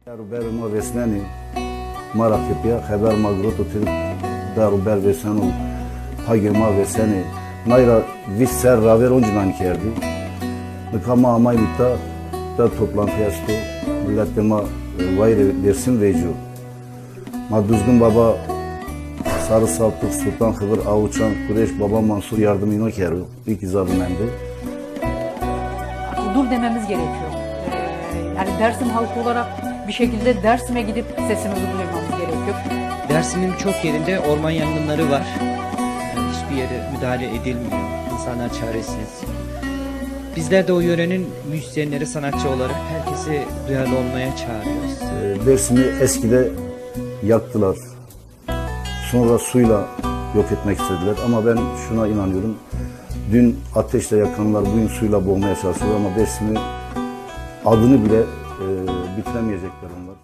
Daru ma vesneni marakipya haber magroto til daru ber vesenu hage ma veseni nayra vis ser raver oncunan kerdi. Nikama amay mikta da toplantıya sto millette ma vayre dersin vecu. Ma düzgün baba Sarı Saltık Sultan Hıvır Avuçan Kureş Baba Mansur yardımına keru. İlk izabım endi. Dur dememiz gerekiyor. Yani Dersim halkı olarak bir şekilde Dersim'e gidip sesimizi duyurmamız gerekiyor. Dersim'in çok yerinde orman yangınları var. Yani hiçbir yere müdahale edilmiyor. İnsanlar çaresiz. Bizler de o yörenin müzisyenleri, sanatçı olarak herkesi duyarlı olmaya çağırıyoruz. Dersim'i eskide yaktılar. Sonra suyla yok etmek istediler. Ama ben şuna inanıyorum. Dün ateşle yakanlar bugün suyla boğmaya çalışıyor ama Dersim'i adını bile bitiremeyecekler onlar.